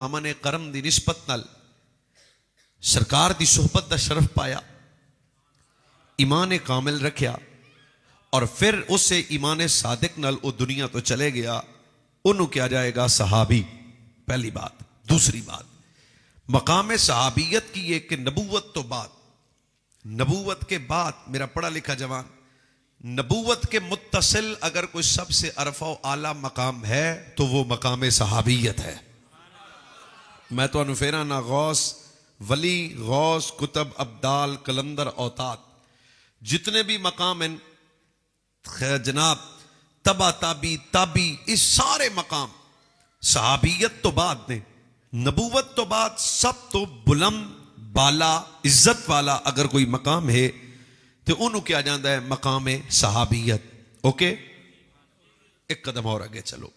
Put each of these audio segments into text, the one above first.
امن کرم دی نسبت نال سرکار دی صحبت دا شرف پایا، ایمان کامل رکھیا اور پھر اس سے ایمان صادق نال وہ دنیا تو چلے گیا، انہوں کیا جائے گا صحابی. پہلی بات. دوسری بات، مقام صحابیت کی یہ کہ نبوت تو بعد، نبوت کے بعد میرا پڑھا لکھا جوان، نبوت کے متصل اگر کوئی سب سے عرفہ و اعلیٰ مقام ہے تو وہ مقام صحابیت ہے. میں تو انفیرا نہ غوث ولی غوث کتب ابدال کلندر اوتاد جتنے بھی مقام ہیں جناب، تبا تابی تابی، اس سارے مقام صحابیت تو بعد نے، نبوت تو بعد سب تو بلند بالا عزت والا اگر کوئی مقام ہے تو انہوں کیا جاندہ ہے مقام صحابیت. اوکے، ایک قدم اور آگے چلو.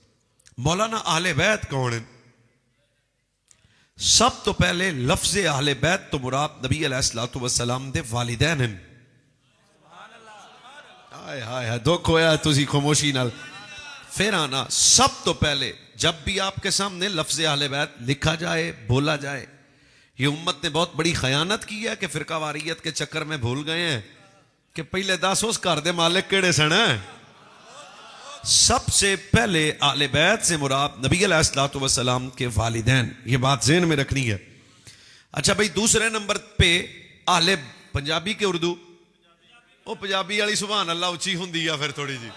مولانا اہل بیت کون ہیں؟ سب تو پہلے لفظ اہل بیت تو مراد نبی علیہ الصلوۃ والسلام دے والدین ہیں. ہائے ہائے ہائے، دکھ ہویا تسی خاموشی نال. پھر آنا، سب تو پہلے جب بھی آپ کے سامنے لفظ اہل بیت لکھا جائے بولا جائے، یہ امت نے بہت بڑی خیانت کی ہے کہ فرقہ واریت کے چکر میں بھول گئے ہیں کہ پہلے دس اس گھر دے مالک کیڑے سن. سب سے پہلے اہل بیت سے مراد نبی علیہ الصلوۃ والسلام کے والدین، یہ بات ذہن میں رکھنی ہے. اچھا بھائی، دوسرے نمبر پہ اہل پنجابی کے اردو، وہ پنجابی والی سبحان اللہ اچھی ہوندی ہے پھر تھوڑی جی،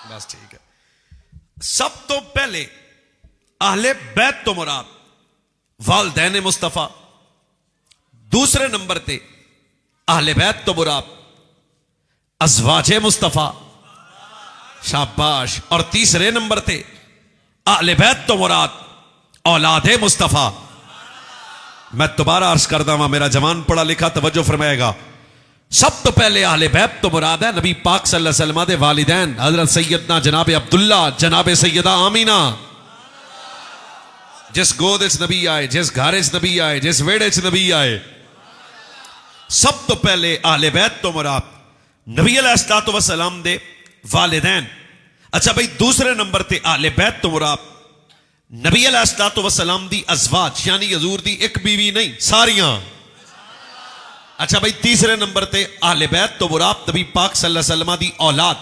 بس ٹھیک ہے. سب تو پہلے اہل بیت تو مراد والدین مصطفیٰ. دوسرے نمبر پہ اہل بیت تو مراد ازواج مصطفیٰ، شاباش. اور تیسرے نمبر پہ اہل بیت تو مراد اولاد مصطفیٰ. میں دوبارہ عرض کردہ ہوں، میرا جوان پڑھا لکھا توجہ فرمائے گا. سب تو پہلے اہل بیت تو مراد ہے نبی پاک صلی اللہ علیہ وسلم دے والدین، حضرت سیدنا جناب عبداللہ، جناب سیدہ آمینہ. جس گود اچ نبی آئے، جس گھر اچ نبی آئے، جس ویڑے اچ نبی آئے، سب تو پہلے اہل بیت تو مراد نبی علیہ الصلوۃ والسلام دے والدین. اچھا بھائی، دوسرے نمبر تے اہل بیت تو مراد نبی علیہ الصلوۃ والسلام دی ازواج، یعنی حضور دی ایک بیوی نہیں، ساریاں. اچھا بھائی، تیسرے نمبر تے اہل بیت تو مراد نبی پاک صلی اللہ علیہ وسلم دی اولاد.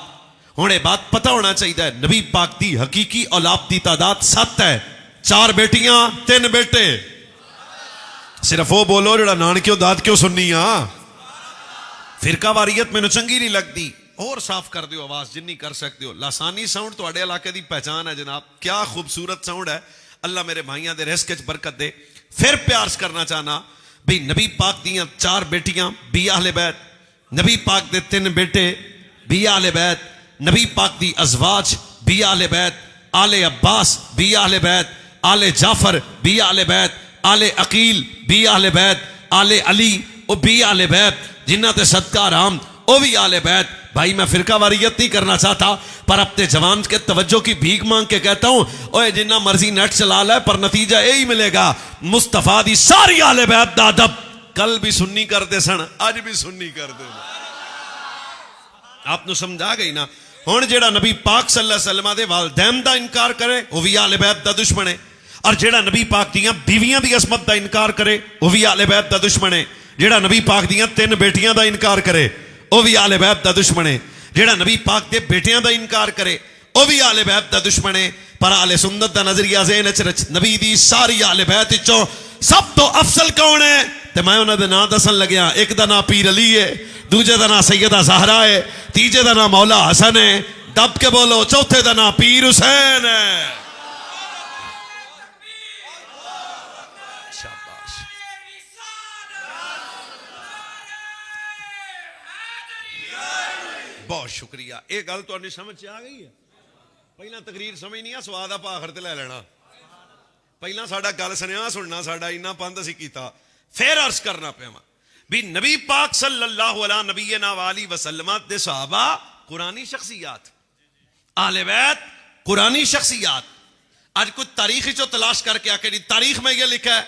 ہن یہ بات پتہ ہونا چاہیے، نبی پاک دی حقیقی اولاد دی تعداد 7 ہے، 4 بیٹیاں 3 بیٹے. صرف وہ بولو جڑا نانکیوں داد کیوں سننی آ. فرقہ واریت میں چنگی نہیں لگتی. اور صاف کر دیو آواز جنی کر سکتے ہو. لاسانی ساؤنڈ تو اڈے علاقے دی پہچان ہے جناب، کیا خوبصورت ساؤنڈ ہے. اللہ میرے بھائیاں دے رزق وچ برکت دے. پھر پیار کرنا چاہنا بھئی، نبی پاک دیاں 4 بیٹیاں بھی اہل بیت، نبی پاک دے 3 بیٹے بھی اہل بیت، نبی پاک دی ازواج بھی اہل بیت، آل عباس بھی اہل بیت، آل جعفر بھی اہل بیت، آل عقیل بھی اہل بیت، آل علی وہ بھی اہل بیت، جنہ تے صدقہ حرام وہ بھی اہل بیت. بھائی میں فرقہ واریت نہیں کرنا چاہتا، پر اپنے جوان کے توجہ کی بھیک مانگ کے کہتا ہوں، اوے جنہ مرضی نیٹ چلا لے پر نتیجہ یہی ملے گا، مصطفیٰ دی ساری اہل بیت دا ادب کل بھی سنی کرتے سن، آج بھی سنی کرتے. آپ نے سمجھا گئی نا. ہن جیڑا نبی پاک صلی اللہ علیہ وسلم دے والدین دا انکار کرے وہ بھی اہل بیت دا دشمن ہے، اور جیڑا نبی پاک دیاں بیویاں دی عصمت دا انکار کرے وہ بھی اہل بیت دا دشمن ہے. جیڑا نبی پاک دیاں 3 بیٹیاں دا انکار کرے وہ بھی اہل بیت دا دشمن ہے. جیڑا نبی پاک دے بیٹیاں دا انکار کرے وہ بھی اہل بیت دا دشمن ہے. پر اہل سنت دا نظریہ ذہن وچ رچ نبی دی ساری اہل بیت وچوں سب تو افضل کون ہے تے میں انہاں دے نام دسن لگیا. ایک دا نام پیر علی ہے، دوجے دا نام سیدہ زہرا ہے، تیجے دا نام مولا حسن ہے، دب کے بولو چوتھے دا نام پیر حسین ہے. بہت شکریہ. ایک گل تو سمجھ آ گئی ہے. پہلا تقریر سمجھ نہیں آ، سواد آپ آخر تے لے لینا. پہلا ساڈا گل سنیا سننا، ساڈا اینا پند اسی کیتا. پھر عرض کرنا پیا بھی نبی پاک صلی اللہ علیہ نبینا وآلہ وسلم دے صحابہ قرآنی شخصیات، اہل بیت قرآنی شخصیات. آج کوئی تاریخی جو تلاش کر کے آکے تاریخ میں یہ لکھا ہے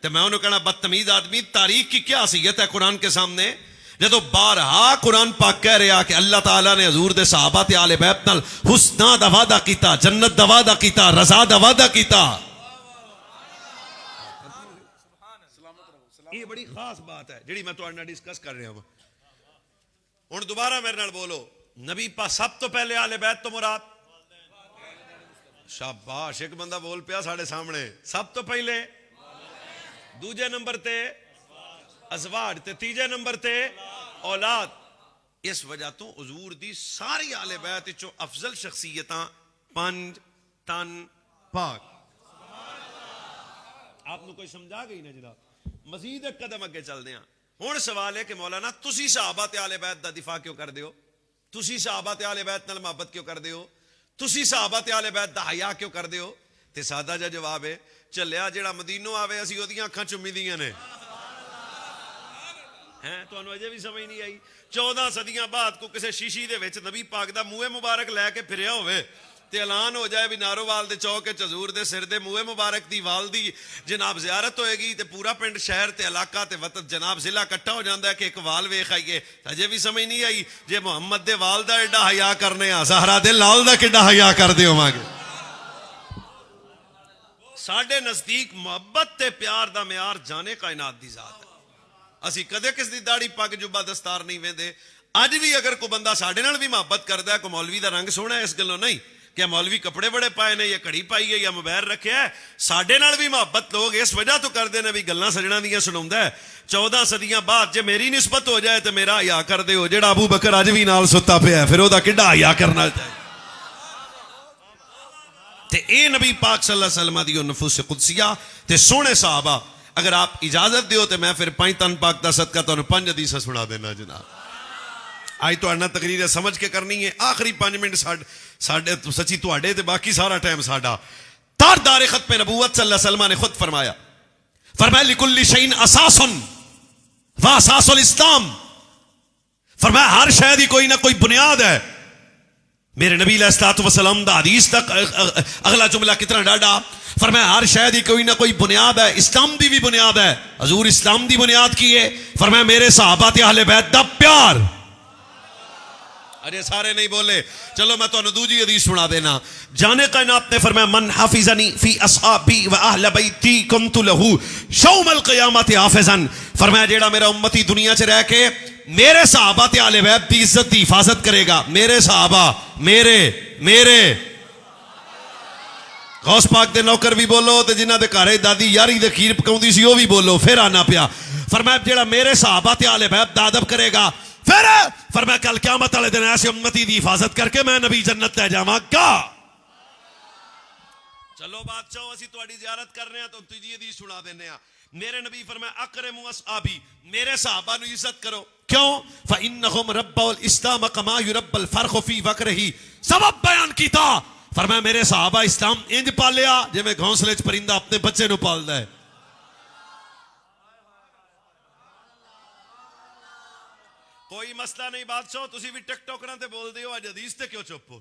تو میں انہوں کہنا بدتمیز آدمی، تاریخ کی کیا حیثیت ہے قرآن کے سامنے؟ جدو بارہا قرآن پاک کہہ رہا کہ اللہ تعالیٰ نے حضور دے صحابہ تے آل بیت نال حسنہ دا وعدہ کیتا، جنت دا وعدہ کیتا، رضا دا وعدہ کیتا. یہ بڑی خاص بات ہے جڑی میں تواڈے نال ڈسکس کر رہا ہوں. ہن دوبارہ میرے نال بولو, نبی پاک سب تو پہلے آل بیت تو مراد, شاباش ایک بندہ بول پیا ساڈے سامنے, سب تو پہلے, دوجے نمبر تے ازواج تے تیجے نمبر تے اولاد. اس وجہ تو حضور دی ساری آل بیت وچوں افضل شخصیتاں پنج تن پاک. آپ کو کوئی سمجھا گئی نا جناب. مزید ایک قدم اگے چلدے ہاں. ہن سوال ہے کہ مولانا تسی صحابہ تے آل بیت دا دفاع کیوں کردے ہو, تسی صحابہ تے آل بیت نال محبت کیوں کردے ہو, تسی صحابہ تے آل بیت دا حیا کیوں کردے ہو؟ تے سادہ جا جواب ہے, چلیا جڑا مدینوں آوے اسی اودیاں اکھاں چومی دیاں نے. ہیں تانوں اجے بھی سمجھ نہیں آئی؟ 14 صدیاں بعد کو کسے شیشی دے وچ نبی پاک دا منہ مبارک لے کے پھریا ہوئے تے اعلان ہو جائے بھی نارووال دے چوک وچ حضور دے سر دے منہ مبارک دی وال دی جناب زیارت ہوئے گی تے پورا پنڈ شہر تے علاقہ تے وطن جناب ضلع اکٹھا ہو جاندا ہے کہ ایک وال ویکھ آئیے. اجے بھی سمجھ نہیں آئی؟ جے محمد دے وال دا ایڈا حیا کرنے آ, زہرا دے لال دا کیڈا حیا کردے ہوواں گے. ساڈے نزدیک محبت تے پیار دا معیار جانے کائنات دی ذات ہے. اسی کدے کس دی داڑھی پگ جبا دستار نہیں ویندے. اج بھی اگر کوئی بندہ ساڈے نال بھی محبت کردا ہے, کوئی مولوی دا رنگ سونا ہے اس گلوں نہیں کہ مولوی کپڑے بڑے پائے نے یا کڑی پائی ہے یا موبائل رکھیا ہے, ساڈے نال بھی محبت لوگ اس وجہ تو کردے نے بھی گلاں سجنا دیاں سناوندا ہے. 14 صدیاں بعد جے میری نسبت ہو جائے تے میرا حیا کر دے ہو. جڑا ابو بکر اج بھی نال ستا پیا ہے پھر او دا کیڈا حیا کرنا چاہیے. تے اے نبی پاک صلی اللہ علیہ وسلم دی نفوس قدسیہ تے سونے صحابہ. اگر آپ اجازت دیو تو میں پھر 5 تن پاک دا صدقہ تانوں 5 حدیثاں سنا دینا جناب. آج تو انا تقریر سمجھ کے کرنی ہے. آخری 5 منٹ ساڈے تو سچی تواڈے تے باقی سارا ٹائم ساڈا. تاجدار ختم نبوت صلی اللہ علیہ وسلم نے خود فرمایا لکل شیء اساس و اساس الاسلام. فرمایا ہر شے دی کوئی نہ کوئی بنیاد ہے. میرے نبی علیہ الصلوۃ والسلام دا حدیث تک اگلا جملہ کتنا ڈاڈا. فرمایا ہر شے دی کوئی نہ کوئی بنیاد ہے. اسلام دی بھی بنیاد ہے. حضور اسلام دی بنیاد کی ہے؟ فرمایا میرے صحابہ تے اہل بیت دا پیار. ارے سارے نہیں بولے, چلو میں تانوں دوجی حدیث سنا دینا. جانے کائنات نے فرمایا من حافظنی فی اصحابی و اہل بیتی کنت لہ یوم القیامت حافظا. فرمایا جیڑا میرا امتی دنیا چ رہ کے میرے صحابہ تے اہل بیت دی عزت دی حفاظت کرے گا. میرے صحابہ, میرے غوث پاک دے نوکر بھی بولو تے جنہاں دے گھر دادی یاری دے کھیر پکاوندی سی او بھی بولو, پھر آنا پیا. فرمایا جیڑا میرے صحابہ تے اہل بیت دا ادب کرے گا, پھر فرمایا کل قیامت والے دن ایسے امتی دی حفاظت کر کے میں نبی جنت لے جاواں گا. چلو بادشاہ اسی تہاڈی زیارت کر رہے ہیں تو تیجی حدیث سنا دینے ہاں. میرے نبی فرمایا اکرموا اصحابی, میرے صحابہ نو عزت کرو. کیوں؟ فانہم ربوا الاسلام کما یربى الفرخ فی وکرہ. سبب بیان کیتا. فرمایا میرے صحابہ اسلام انج پالیا جے میں گھونسلے چ پرندہ اپنے بچے نو پالدا ہے. کوئی مسئلہ نہیں بادشاہ, تسی بھی ٹک ٹوکراں تے بول دیو, اج حدیث تے کیوں چپ ہو؟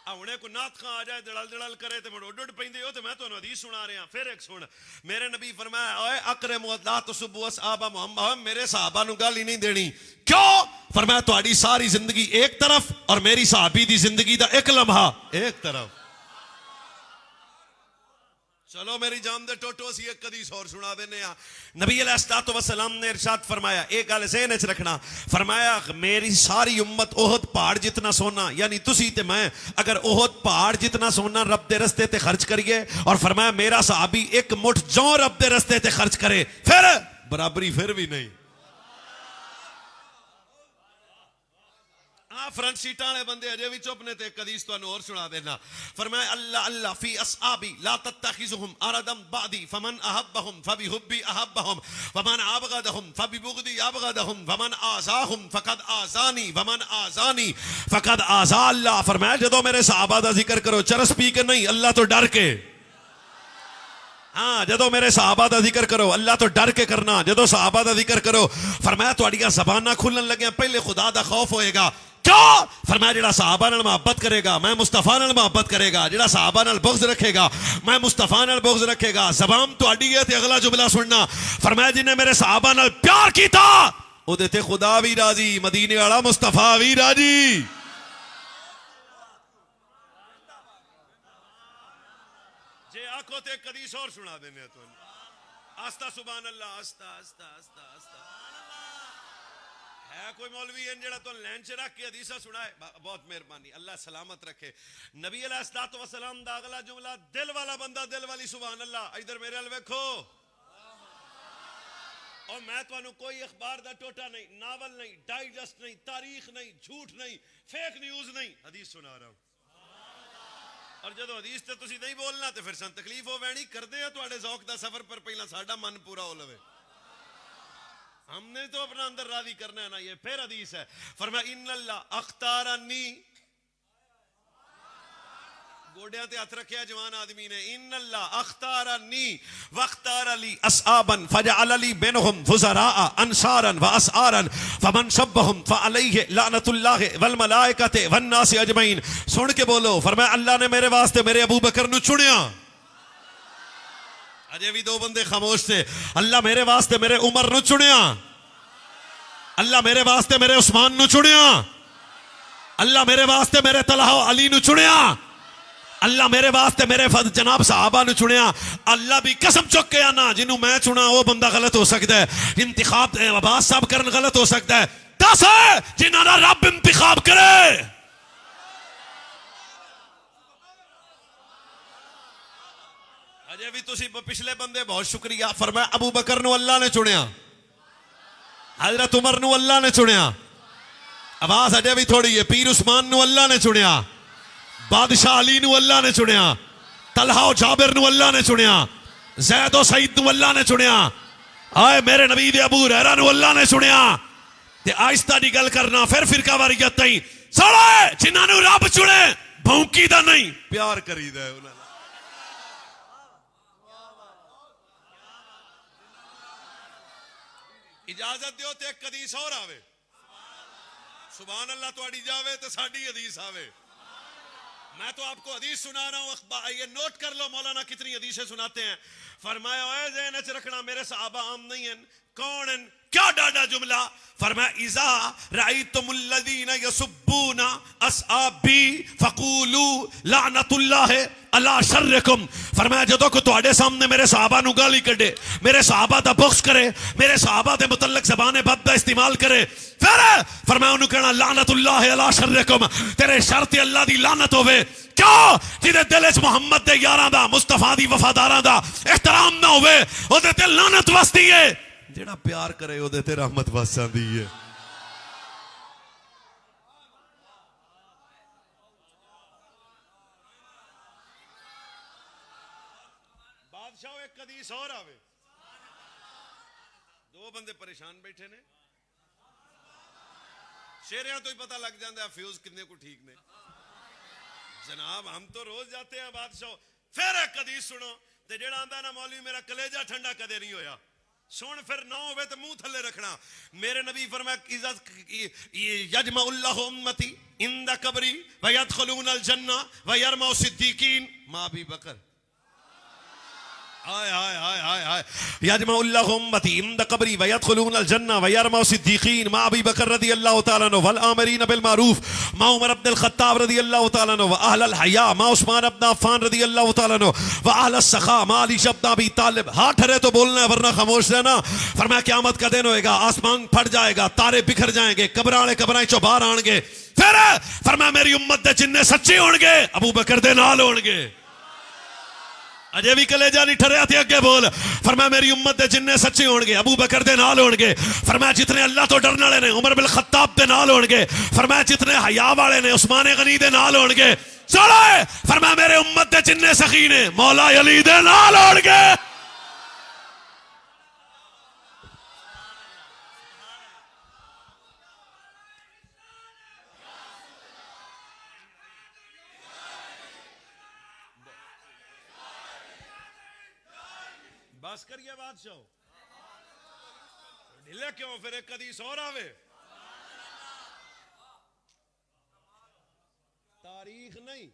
ہنے کو نعت خاں آ جائے دڑل کرے تے مڑ اڈ پیندے ہو تے میں تانوں حدیث سنا رہا. پھر ایک سن, میرے نبی فرمایا اوے اکرم لا تسبوا اصحاب محمد, میرے صحابہ نو گل ہی نہیں دینی. کیوں؟ فرمایا تہاڈی ساری زندگی ایک طرف اور میری صحابی دی زندگی دا ایک لمحہ ایک طرف. چلو میری جان دے ٹوٹو سی ایک حدیث اور سنا دینے ہاں. نبی علیہ الصلوۃ والسلام نے ارشاد فرمایا, ایک گل ذہن وچ رکھنا, فرمایا میری ساری امت احد پہاڑ جتنا سونا, یعنی تسی تے میں اگر احد پہاڑ جتنا سونا رب دے رستے تے خرچ کریے, اور فرمایا میرا صحابی ایک مٹھ جو رب دے رستے تے خرچ کرے, پھر برابری پھر بھی نہیں. فرنٹ سیٹاں والے بندے اجے بھی چپ نے تے ایک حدیث تانوں اور سنا دینا. فرمایا اللہ اللہ فی اصحابی لا تتخذهم اردا بعدی فمن احبهم فبحبی احبهم ومن ابغضهم فببغضی ابغضهم ومن آذاهم فقد آذانی ومن آذانی فقد آذا اللہ. فرمایا جدوں میرے صحابہ دا ذکر کرو چرس پی کے نہیں, اللہ تو ڈر کے. ہاں جدو میرے صحابہ دا ذکر کرو اللہ تو ڈر کے کرنا. جدو صحابہ دا ذکر کرو فرمایا تہاڈیاں زباناں کھلن لگیاں پہلے خدا دا خوف ہوئے گا. کیوں؟ فرمایا جڑا صحابہ نال محبت کرے گا میں مصطفیٰ نال محبت کرے گا, جڑا صحابہ نال بغض رکھے گا میں مصطفیٰ نال بغض رکھے گا. زبان تہاڈی ہے تے اگلا جملہ سننا. فرمایا جن نے میرے صحابہ نال پیار کیتا او دے تے خدا بھی راضی, مدینے والا مصطفیٰ بھی راضی. رکھو تے ایک حدیث اور سنا دینے تو آستہ سبحان اللہ آستہ آستہ آستہ آستہ ہے کوئی مولوی ہے جڑا تو لین چ رکھ کے حدیثہ سنائے بہت مہربانی اللہ سلامت رکھے نبی علیہ الصلوۃ والسلام دا اگلا جملہ دل والا بندہ دل والی سبحان اللہ ادھر میرے ال ویکھو اور میں تو کوئی اخبار دا ٹوٹا نہیں ناول نہیں ڈائجسٹ نہیں تاریخ نہیں جھوٹ نہیں فیک نیوز نہیں حدیث سنا رہا ہوں اور جدو حدیث تے تسی نہیں بولنا تے پھر سن تکلیف ہو وینی کردے ہیں تواڈے ذوق دا سفر پر پہلا ساڈا من پورا ہو لوے ہم نے تو اپنا اندر راضی کرنا ہے نا یہ پھر حدیث ہے فرمایا ان اللہ اختارنی گوڑیاں تے ہاتھ رکھیا جوان آدمی نے ان اللہ اختارنی واختار لی اصحابا فجعل لی بینہم وزراء انصارا واسعارا فمن شبہم فعلیہ لعنت اللہ والملائکۃ والناس اجمعین سن کے بولو فرمایا اللہ نے میرے واسطے میرے ابو بکر نو چنیا اجے بھی دو بندے خاموش تھے اللہ میرے واسطے میرے عمر نو چنیا اللہ میرے واسطے میرے عثمان نو چنیا اللہ میرے واسطے میرے طلحہ علی نو چنیا اللہ میرے واسطے میرے جناب صحابہ نے چنیا اللہ بھی قسم چک کے آنا جنہوں میں چنا وہ بندہ غلط ہو سکتا ہے انتخاب عباس صاحب کرن غلط ہو سکتا ہے دس ہے جنہوں نے رب انتخاب کرے اجے بھی تسی پچھلے بندے بہت شکریہ فرمایا ابو بکر نو اللہ نے چنیا حضرت عمر نو اللہ نے چنیا آواز اجے بھی تھوڑی ہے پیر عثمان نو اللہ نے چنیا بادشاہ علی نو اللہ نے چنیا طلحہ و جابر نو اللہ نے چنیا زید و سعید نو اللہ نے چنیا آئے میرے نبی دے ابو ہریرہ نو اللہ نے چنیا تے آہستہ دی گل کرنا پھر فرقہ واریت نہیں سڑے جنہاں نو رب چنے بھونکی دا نہیں پیار کری دا ہے اجازت دیو تے ایک حدیث اور آوے سبحان اللہ تو اڑی جاوے تے ساڑی حدیث آوے میں تو آپ کو حدیث سنا رہا ہوں یہ نوٹ کر لو مولانا کتنی حدیثیں سناتے ہیں فرمایا اے ذہن وچ رکھنا میرے صحابہ عام نہیں ہیں کون ہیں کیا ڈاڈا جملہ فرمایا اذا رأیتم الذین یسبون اصحابی فقولوا لعنت اللہ اللہ شرکم فرمایا جدو کو تواڈے سامنے میرے صحابہ نو گالی کڈے میرے صحابہ دا بغض کرے میرے صحابہ دے متعلق زبان بد دا استعمال کرے پھر فرمایا انہوں کہنا لعنت اللہ اللہ شرکم تیرے شرط اللہ دی لعنت ہوئے کیوں جدے دل اچ محمد دے یاراں دا مصطفیٰ دی وفاداراں دا احترام نہ ہوئے او دے تے لعنت وسدی ہے جڑا پیار کرے او دے تے رحمت وسدی ہے بادشاہ ایک حدیث اور آوے دو بندے پریشان بیٹھے نے شیریاں تو ہی پتہ لگ جاندہ ہے فیوز کتنے کو ٹھیک نے جناب ہم تو روز جاتے ہیں بادشاہ پھر ایک حدیث سنو تے جڑا آندہ نا مولوی میرا کلیجہ ٹھنڈا کدے نہیں ہویا سن پھر نہ ہوئے تو منہ تھلے رکھنا میرے نبی فرمایا یجمع اللہ امتی عند قبری ویدخلون الجنہ ویرموا صدیقین ما ابی بکر آئے آئے آئے آئے آئے یجمع اللہ امتی عند قبری ویدخلون الجنہ ویرموا صدیقین ما ابی بکر رضی اللہ تعالیٰ عنہ والآمرین بالمعروف ما عمر بن الخطاب رضی اللہ تعالیٰ عنہ واہل الحیاء ما عثمان بن عفان رضی اللہ تعالیٰ عنہ واہل السخاء ما علی بن ابی طالب ہاں ٹھہرے تو بولنا ہے ورنہ خاموش رہنا فرمایا قیامت کا دن ہوئے گا آسمان پھٹ جائے گا تارے بکھر جائیں گے قبراں قبرائیں چو باہر آن گے پھر فرمایا میری امت دے جننے سچے ہون گے ابو بکر دے نال ہون گے اجے بھی کلیجہ نہیں ٹھریا تھی اگے بول فرمایا میری امت دے جننے سچے ہون گے ابو بکر دے نال ہون گے فرمایا جتنے اللہ تو ڈرنے والے نے عمر بن الخطاب دے نال ہون گے فرمایا جتنے حیا والے نے عثمان غنی دے نال ہون گے چلو فرمایا میرے امت دے جننے سخی نے مولا علی دے نال ہون گے بس کریے بادشاہ ڈھلے کیوں پھر ایک حدیث اور آوے تاریخ نہیں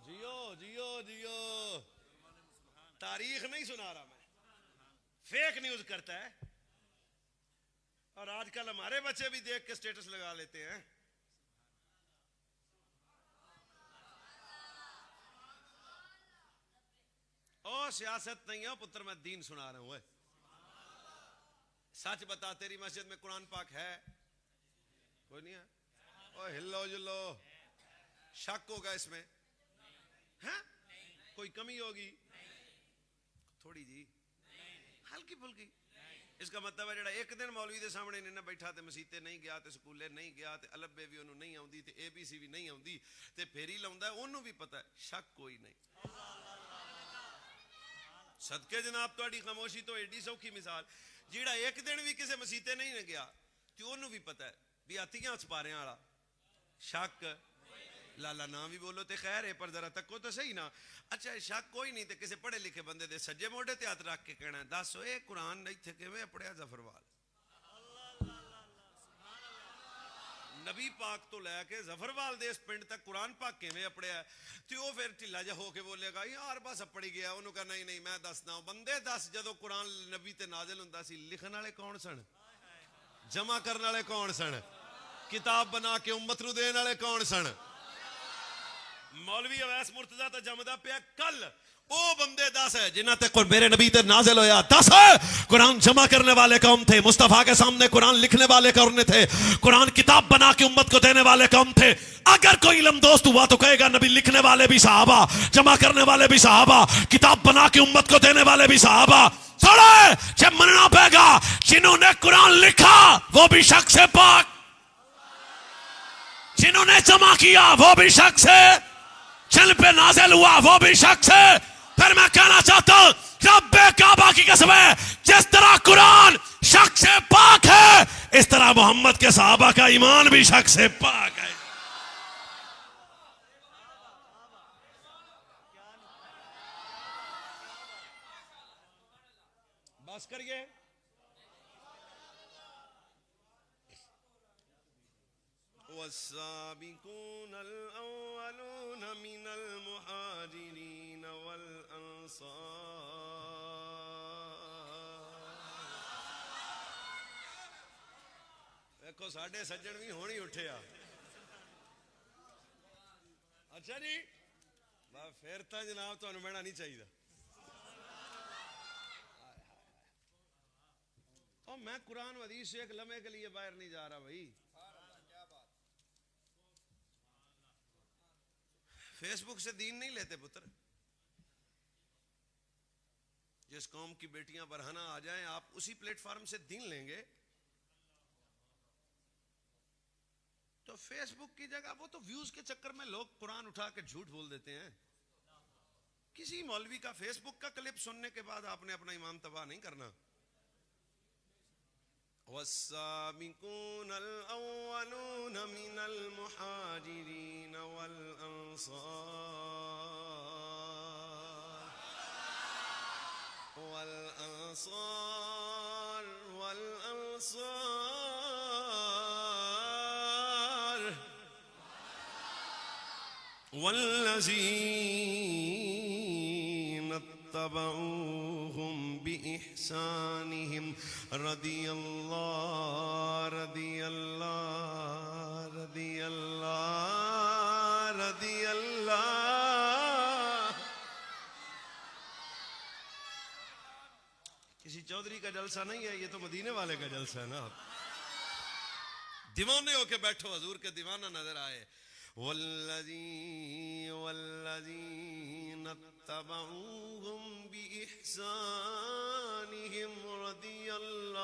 جیو جیو جیو تاریخ نہیں سنا رہا میں فیک نیوز کرتا ہے اور آج کل ہمارے بچے بھی دیکھ کے سٹیٹس لگا لیتے ہیں او سیاست نہیں ہے پتر، میں دین سنا رہا ہوں. سچ بتا تیری مسجد میں قرآن پاک ہے؟ کوئی نہیں ہے. او ہلو جلو، شک ہوگا اس میں؟ ہاں کوئی کمی ہوگی؟ تھوڑی جی ہلکی پھلکی. اس کا مطلب ہے جڑا ایک دن مولوی دے سامنے نہیں نہ بیٹھا تے مسیتے نہیں گیا تے سکولے نہیں گیا تے الف بے بھی انہوں نہیں آؤندی تے اے بی سی بھی نہیں آؤندی تے پھر ہی لاؤندا ہے، انہوں بھی پتہ ہے. شک کوئی نہیں. صدقے جناب تہاڈی خاموشی تو ایڈی سوکھی مثال. جیڑا ایک دن بھی کسے مسیتے نہیں نہ گیا تے انہوں بھی پتہ ہے بھی آتیاں سپاریاں والا. شک لالا نہ بھی بولو تے خیر ہے، پر ذرا تکو تو صحیح نا. اچھا شک کوئی نہیں تے کسے پڑھے لکھے بندے دے سجے موڈے تے ہاتھ رکھ کے کہنا ہے دس اے قرآن ایتھے کیویں پڑھیا ظفروال؟ نبی پاک تو لے کے ظفروال دے اس پنڈ تک قرآن پاک کیویں پڑھیا ہے؟ تے او پھر ٹھلا جا ہو کے بولے گا یار بس پڑھی گیا. انہوں کہا نہیں نہیں میں دسنا بندے دس. جدو قرآن نبی تے نازل ہوندا سی لکھن والے کون سن؟ جمع کرن والے کون سن؟ کتاب بنا کے امت نو دین والے کون سن؟ مولوی اویس مرتضیٰ تے جمدا پیا کل او بندے 10 ہے جنہاں تے میرے نبی تے نازل ہویا 10 قرآن جمع کرنے والے قوم تھے. مصطفیٰ کے سامنے قرآن لکھنے والے قوم تھے. قرآن کتاب بنا کے امت کو دینے والے قوم تھے. اگر کوئی علم دوست ہوا تو کہے گا نبی لکھنے والے بھی صحابہ، جمع کرنے والے بھی صحابہ، کتاب بنا کے امت کو دینے والے بھی صحابہ. تھوڑے جب مننا پے گا جنہوں نے قرآن لکھا وہ بھی شک سے پاک، جنہوں نے جمع کیا وہ بھی شک سے، جن پہ نازل ہوا وہ بھی شک سے. پھر میں کہنا چاہتا ہوں رب کعبہ کی قسم ہے جس طرح قرآن شک سے پاک ہے اس طرح محمد کے صحابہ کا ایمان بھی شک سے پاک ہے. بس کریے. والسابقون الأولون من المهاجرين والأنصار. دیکھو ساڑھے سجن بھی ہونی اٹھے آ. اچھا جی پھر تو جناب تو انہوں بہنا نہیں چاہیے. اور میں قرآن و حدیث سے ایک لمحے کے لیے باہر نہیں جا رہا بھائی. فیس بک سے دین نہیں لیتے پتر. جس قوم کی بیٹیاں برہنہ آ جائیں آپ اسی پلیٹ فارم سے دین لیں گے تو فیس بک کی جگہ وہ تو ویوز کے چکر میں لوگ قرآن اٹھا کے جھوٹ بول دیتے ہیں. کسی مولوی کا فیس بک کا کلپ سننے کے بعد آپ نے اپنا ایمان تباہ نہیں کرنا. والسابقون الأولون من المهاجرين والذين اتبعوهم بإحسانهم رضي الله کسی چودھری کا جلسہ نہیں ہے، یہ تو مدینے والے کا جلسہ ہے نا. دیوانے ہو کے بیٹھو حضور کے دیوانہ نظر آئے. والذین اتبعوهم بإحسانهم رضی اللہ.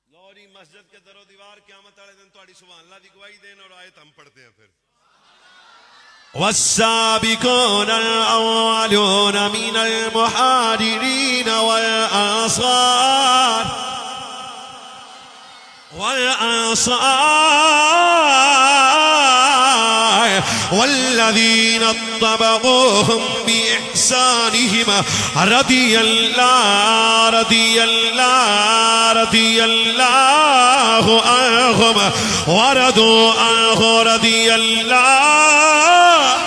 لوری مسجد کے در و دیوار قیامت والے دن تہاڈی سبحان اللہ دی گواہی دین اور آیت ہم پڑھتے ہیں. پھر والسابقون الأولون من المهاجرين والأنصار والذين اتبعوهم بإحسانهم رضي الله عنهم ورضوا عنه رضي الله.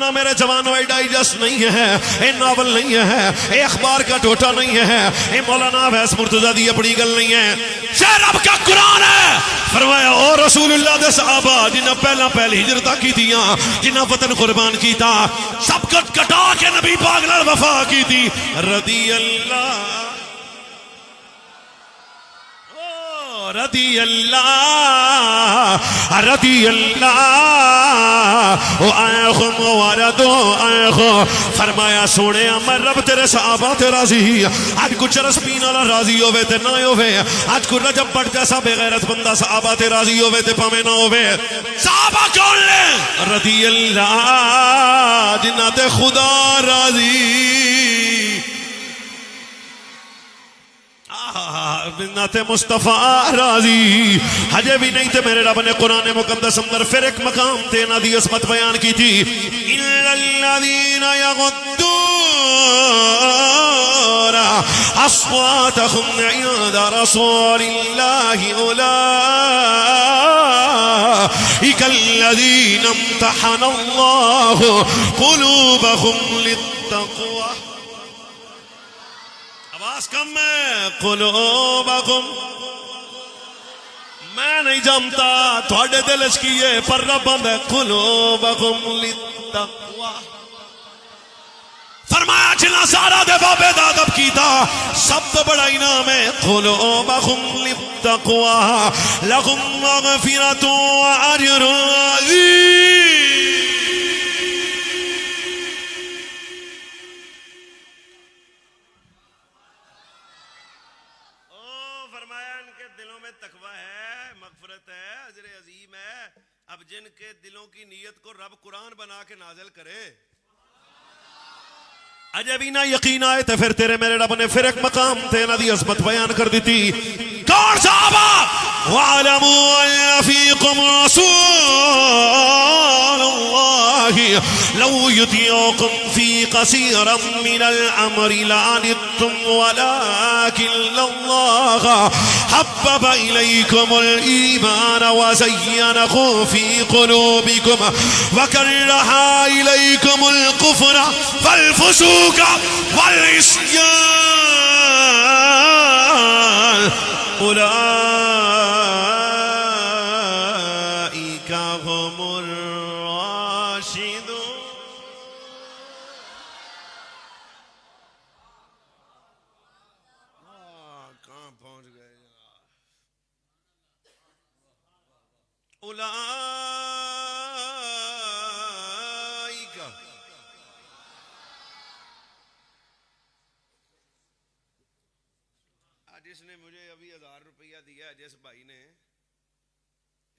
زمانہ میرے جوانوں ڈائجسٹ نہیں ہے، اے ناول نہیں ہے، اے اخبار کا ٹوٹا نہیں ہے، اے مولانا ویس مرتضیٰ دی اپنی گل نہیں ہے، یہ رب کا قرآن ہے۔ فرمایا او رسول اللہ دے صحابہ جنہاں پہلی ہجرتہ کی تھیاں، جنہاں وطن قربان کی تھا، سب کٹ کٹا کے نبی پاک نال وفا کی تھی، رضی اللہ رضی اللہ رضی اللہ او آئے خو مواردو آئے خو فرمایا سونے میں رب تیرے صحابہ تے راضی، آج کچھ رس پینا لا راضی ہوئے تے نہ ہوئے، آج کچھ رجب بڑھ جیسا بے غیرت بندہ صحابہ تے راضی ہوئے تے پامے نہ ہوئے۔ صحابہ کون لے؟ رضی اللہ جنہ تے خدا راضی، بنت مصطفیٰ راضی۔ حجے بھی نہیں تھے میرے رب نے قرآن مقدس اندر پھر ایک مقام تے نا دی عصمت بیان کی تھی، اِلَّا الَّذِينَ يَغُضُّونَ أَصْوَاتَهُمْ عِندَ رَسُولِ اللَّهِ أُولَئِكَ الَّذِينَ امْتَحَنَ اللَّهُ قُلُوبَهُمْ لِلتَّقْوَى۔ آواز کم ہے، قلوبکم، میں نہیں جانتا تھوڑے دل اس کیے پر رب ہے، قلوبکم للتقوی۔ فرمایا جنہ سارا دے بابے دادب کی تھا سب تو بڑا انعام ہے، قلوبکم للتقوی لہم مغفرۃ واجر عظیم۔ اب جن کے دلوں کی نیت کو رب قرآن بنا کے نازل کرے، اجے بھی نہ یقین آئے تو پھر تیرے میرے رب نے پھر ایک مقام تے نا دی عظمت بیان کر دی تھی۔ کون صحابہ؟ وَعَلَمُوا أَنَّ فِيكُمْ رَسُولَ اللَّهِ لَوْ يُطِيعُكُمْ فِي كَثِيرٍ مِّنَ الْأَمْرِ لَعَنِتُّمْ وَلَٰكِنَّ اللَّهَ حَبَّبَ إِلَيْكُمُ الْإِيمَانَ وَزَيَّنَهُ فِي قُلُوبِكُمْ وَكَرَّهَ إِلَيْكُمُ الْكُفْرَ وَالْفُسُوقَ وَالْعِصْيَانَ أُولَئِكَ هُمُ الرَّاشِدُونَ۔ کہاں پہنچ گئے؟ أُولَئِكَ جس نے مجھے ابھی 1000 روپیہ دیا ہے، جس بھائی نے،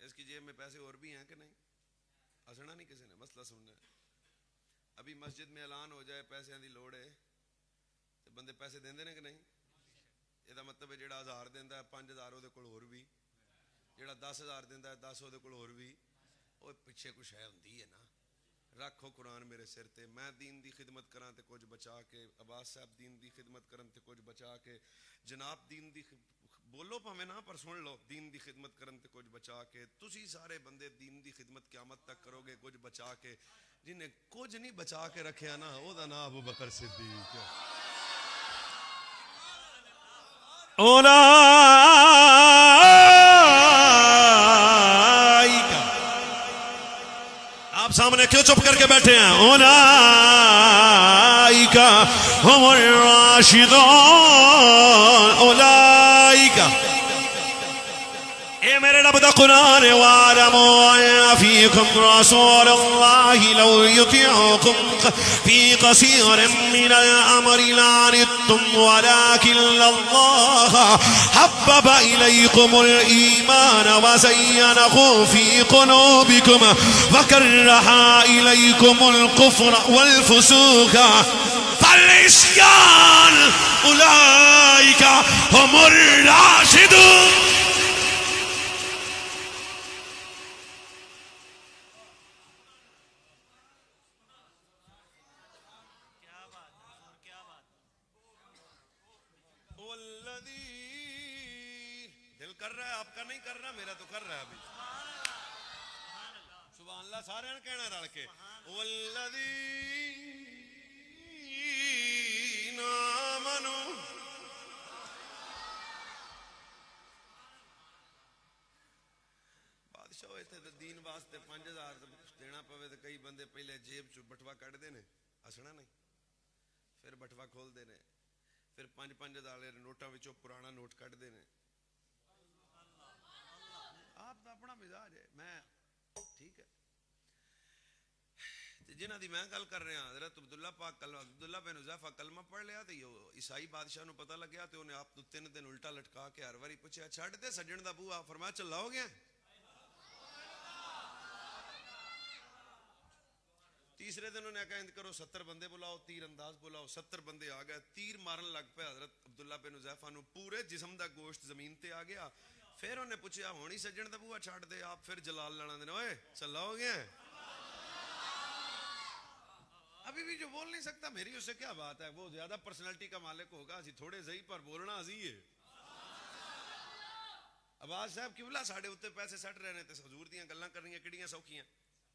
اس کی جیب میں پیسے اور بھی ہیں کہ نہیں؟ ہسنا نہیں کسی نے، مسئلہ سننا ہے۔ ابھی مسجد میں اعلان ہو جائے پیسے دی لوڑ ہے تو بندے پیسے دیں دے کہ نہیں؟ یہ مطلب ہے جڑا 1000 دینا ہے 5000 وہ اور بھی، جڑا 10000 دینا ہے 10 وہ اور بھی، وہ پیچھے کچھ ہے ہوندی ہے نا۔ رکھو قرآن میرے سر تے، میں دین دی خدمت کراں تے کچھ بچا کے، عباس صاحب دین دی خدمت کرن تے کچھ بچا کے، جناب دین دی بولو پاویں نہ پر سن لو، دین دی خدمت کرن تے کچھ بچا کے، تسی سارے بندے دین دی خدمت قیامت تک کرو گے کچھ بچا کے۔ جنہیں کچھ نہیں بچا کے رکھیا نا او دا نام ابو بکر صدیق ہے۔ آپ سامنے کیوں چپ کر کے بیٹھے ہیں؟ اولئک هم الراشدون، اولئک، اے میرے رب دا قرآن، وَاعْلَمُوا أَنَّ فِيكُمْ رَسُولَ اللَّهِ لَوْ يُطِيعُكُمْ فِي كَثِيرٍ مِّنَ الْأَمْرِ لَعَنِتُّمْ وَلَٰكِنَّ اللَّهَ حَبَّبَ إِلَيْكُمُ الْإِيمَانَ وَزَيَّنَهُ فِي قُلُوبِكُمْ وَكَرَّهَ إِلَيْكُمُ الْكُفْرَ وَالْفُسُوقَ وَالْعِصْيَانَ أُولَٰئِكَ هُمُ الرَّاشِدُونَ۔ دل کر رہا ہے آپ کا؟ نہیں کر رہا، میرا تو کر رہا ہے ابھی۔ سبحان اللہ۔ اللہ سارے نے کہنا رل کے والذین آمنوا بادشاہ ہوئے تھے دین واسطے 5000 دینا پوے تو کئی بندے پہلے جیب چ بٹوا کٹ دے نے ہسنا نہیں پھر بٹوا کھول دے نے پھر 5-5 والے نوٹاں وچوں پرانا نوٹ کٹ دے نے آپ دا اپنا مزاج ہے میں ٹھیک ہے جنہ دی میں گل کر رہا حضرت عبداللہ بن حذیفہ کلمہ پڑھ لیا تو عیسائی بادشاہ نو پتہ لگیا تو انہیں آپ 3 دن الٹا لٹکا کے ہر واری پوچھا چھڈ دے سجن دا بوا فرمایا چلا ہو گیا تیسرے دن انہوں نے کہا اند کرو 70 بندے بلاؤ تیر انداز بلاؤ 70 بندے آ گئے تیر مارن لگ پہ حضرت عبداللہ بن حذیفہ نو پورے جسم دا گوشت زمین تے آ گیا پھر انہوں نے پوچھا ہونی سجن دا بوا چھڈ دے آپ پھر جلال لانا دینا اوئے چلا ہو گیا ابھی بھی جو بول نہیں سکتا میری اس سے کیا بات ہے وہ زیادہ پرسنالٹی کا مالک ہوگا جی تھوڑے زئی پر بولنا ازی ہے عباس صاحب قبلہ ساڑھے ہوتے پیسے سٹ رہے ہیں حضور دیاں گلاں کرنیاں کڑیاں سوکھیاں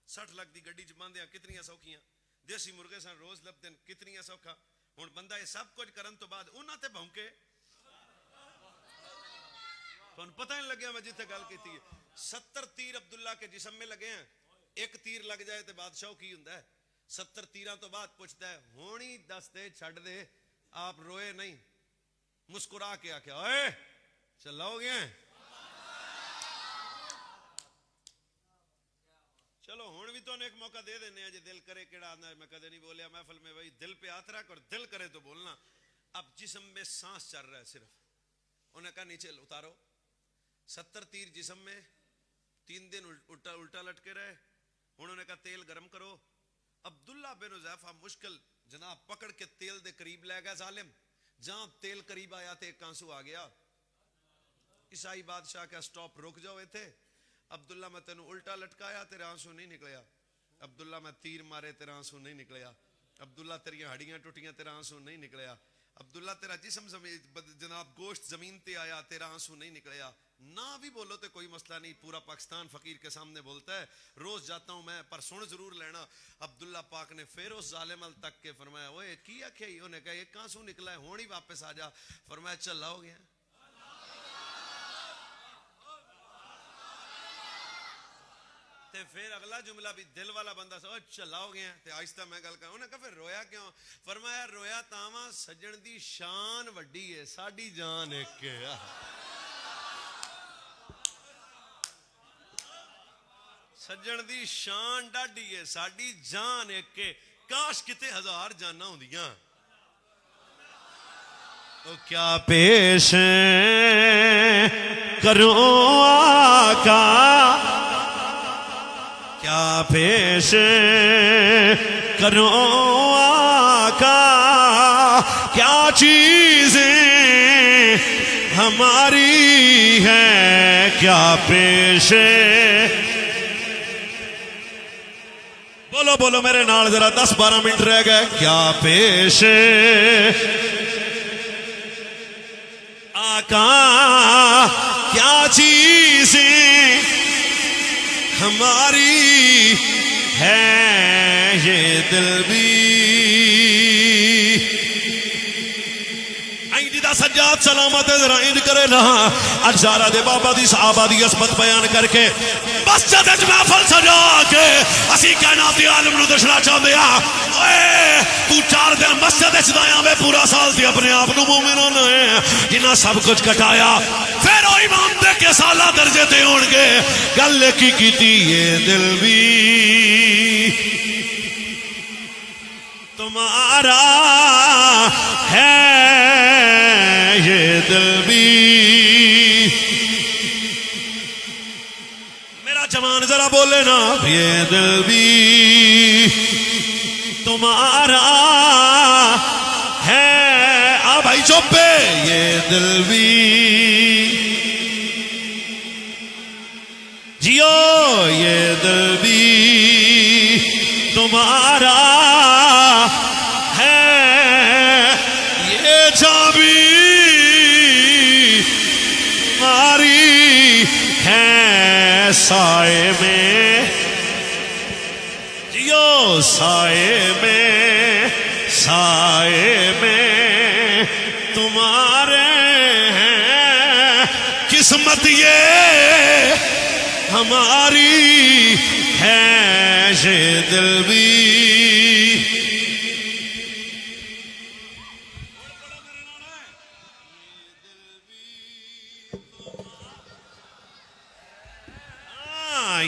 60 لاکھ دی گڈی چ باندھیاں کتنیاں سوکھیاں دیسی مرغے سن روز لبدن کتنیاں سوکھا ہن بندہ یہ سب کچھ کرن تو بعد انہاں تے بھونکے تھانوں پتہ نہیں لگیا میں جتھے گل کیتی ہے 70 تیر عبداللہ کے جسم میں لگے ہیں ایک تیر لگ جائے تے بادشاہ کی ہوندا ہے 70 تیراں تو بعد پوچھتا ہے ہونی دس دے چھڈ دے آپ روئے نہیں مسکرا کے آکھیا اوئے چلا ہو گیا چلو ہن بھی تو ایک موقع دے دینے ہیں جی دل کرے کیڑا آنا میں کدے نہیں بولیا محفل میں بھائی دل پہ ہاتھ رکھ اور دل کرے تو بولنا اب جسم میں سانس چل رہا ہے صرف انہوں نے کہا نیچے اتارو 70 تیر جسم میں 3 دن الٹا لٹکے رہے انہوں نے کہا تیل گرم کرو عبداللہ بن حذیفہ مشکل جناب پکڑ کے تیل دے قریب لے گیا ظالم جہاں تیل قریب آیا تھے ایک آنسو آ گیا عیسائی بادشاہ کا سٹاپ رک جاؤ تھے عبداللہ میں تینوں الٹا لٹکایا تیرے آنسو نہیں نکلیا عبداللہ میں تیر مارے تیرا آنسو نہیں نکلیا عبداللہ تیریاں ہڈیاں ٹوٹیاں تیرا آنسو نہیں نکلیا عبداللہ تیرا جسم جناب گوشت زمین تے آیا تیرا آنسو نہیں نکلیا نہ بھی بولو تو کوئی مسئلہ نہیں پورا پاکستان فقیر کے سامنے بولتا ہے روز جاتا ہوں میں پر سن ضرور لینا عبداللہ پاک نے پھر اس ظالم ال تک کے فرمایا اوئے کی آکھے انہوں نے کہا ایک آنسو نکلا ہے ہونی واپس آ جا فرمایا چلا ہو گیا تے پھر اگلا جملہ بھی دل والا بندہ سو چلا ہو گیا تے آہستہ میں گل کہا انہوں نے کہا پھر رویا کیوں فرمایا رویا تاواں سجن دی شان وڈی ہے ساڈی جان ایک ہے سجن دی شان ڈاڈی ہے ساڈی جان ایک ہے کاش کتے 1000 جاناں ہوندیاں او کیا پیش کروں آقا کیا پیش کروں آقا کیا چیزیں ہماری ہیں کیا پیش بولو بولو میرے نال ذرا 10-12 منٹ رہ گئے کیا پیش آقا کیا چیزیں ہماری ہے یہ دل بھی سجاد سلامت ذرا اند کرے نا اجزارہ دے بابا دی صحابہ دی عصمت بیان کر کے مسجد اچ محفل سجا کے اسی کائناتی عالم نو دسنا چاہندے ہاں اوئے تو 4 دن مسجد اچ دایا میں پورا سال تے اپنے آپ نو مومنوں نے جنہاں سب کچھ کٹایا پھر او امام دے کے سالہ درجے تے ہون گے گل کی کیتی یہ دل بھی تمہارا ہے یہ دل بھی میرا جوان ذرا بولے نا یہ دل بھی تمہارا ہے آ بھائی چوپے یہ دل بھی جیو یہ دل بھی تمہارا ہے یہ چابی ماری ہے سائے میں سائے میں تمہارے ہیں، قسمت یہ ہماری ہے یہ دل بھی۔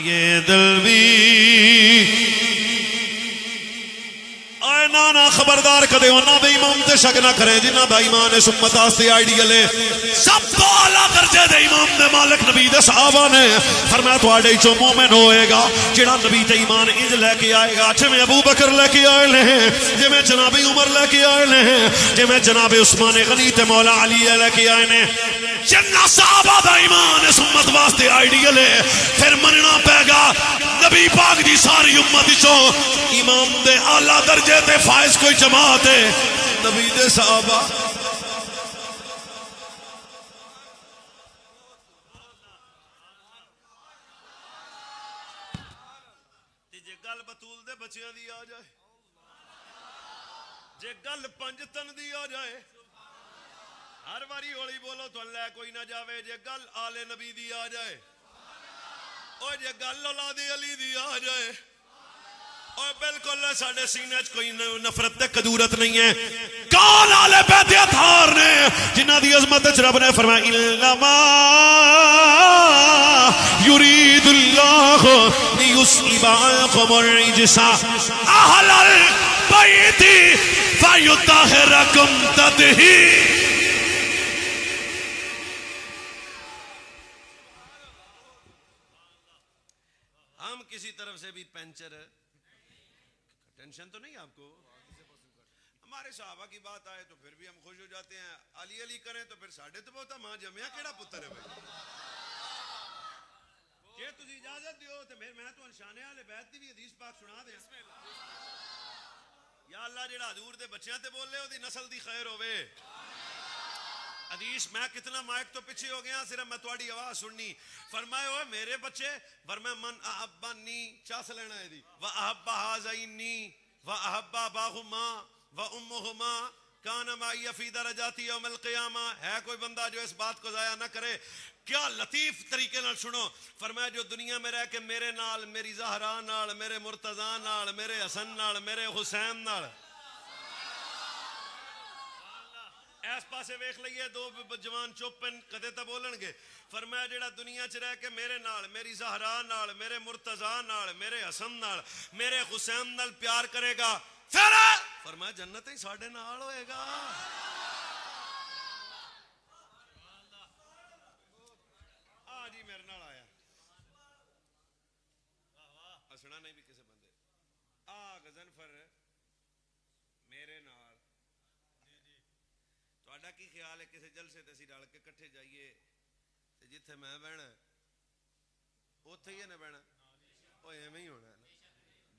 یہ دل بھی اے نانا خبردار کدے انہاں دے ایمان تے شک نہ کرے جنہاں دا ایمان اس امت واسطے آئیڈیل ہے۔ سب تو اعلیٰ درجے دے ایمان دے مالک نبی دے صحابہ نے فرمایا تواڈے چوں مومن ہوئے گا جڑا نبی تے ایمان انج لے کے آئے گا جویں ابو بکر لے کے آئے ہیں، جویں جناب عمر لے کے آئے ہیں، جویں جناب عثمان غنی تے مولا علی لے کے آئے ہیں۔ جنہ صحابہ دا ایمان اس امت واسطے آئیڈیل ہے، پھر مننا پے گا نبی پاک دی ساری امت چوں امام دے اعلیٰ درجے تے فائز کوئی جماعت ہے نبی دے صحابہ۔ جے گل بطول دے بچیاں دی آ جائے، جے گل پنجتن دی آ جائے، ہر باری ہولی بولو تو اللہ کوئی نہ جاوے، جے گل آل نبی دی آ جائے، اور جے گل اولاد علی دی آ جائے، اور بالکل ساڑھے سینے کوئی نفرت تے قدورت نہیں ہے۔ کون آل بیت اطہار نے جنہ دی عظمت رب نے فرمایا انما یرید اللہ لیذہب عنکم الرجس اہل البیت فیطہرکم تطہیرا۔ ہم کسی طرف سے بھی پینچر ٹینشن تو نہیں آپ کو؟ ہمارے صحابہ کی بات آئے تو پھر بھی ہم خوش ہو جاتے ہیں، علی علی کریں تو پھر ساڑھے تو بہتا ماں جمعہ کیڑا پتر ہے بھائی؟ کہ تجھے اجازت دیو تو میں تو انشانے والے بیت دی بھی حدیث پاک سنا دیں۔ یا اللہ جڑا حضور دے بچیاں تے بول لے ہو دی نسل دی خیر ہوئے۔ حدیث میں کتنا مائک تو پیچھے ہو گیا صرف میں تواڈی آواز سننی۔ فرمائے ہوئے میرے بچے فرمائے من احبنی چاس لینا ہے دی وَأَحَبَّ هَذَيْنِي وَأَحَبَّ أَبَاهُمَا وَأُمُّهُمَا كَانَ مَعِيَ فِي دَرَجَاتِ يَوْمَ الْقِيَامَةِ۔ ہے کوئی بندہ جو اس بات کو ضائع نہ کرے؟ کیا لطیف طریقے نال سنو، فرمایا جو دنیا میں رہ کے میرے نال، میری زہرا نال، میرے مرتضی نال، میرے حسن نال، میرے حسین نال، ایس پاسے ویکھ لئیے دو جوان چوپن کدے تا بولن گے۔ فرمایا جڑا دنیا چ رہ کے میرے نال، میری زہرا نال، میرے مرتضی نال، میرے حسن نال، میرے حسین نال پیار کرے گا، پھر فرمایا جنت ہی ساڈے نال ہوئے گا۔ جی میرے نال آیا ہسنا نہیں بھی کسے بندے غضنفر میرے نال تہاڈا کی خیال ہے کسے جلسے تے اسی رل کے کٹھے جائیے تے جتھے میں بہنا اوتھے ہی نہ بہنا، او ایویں ہی ہونا ہے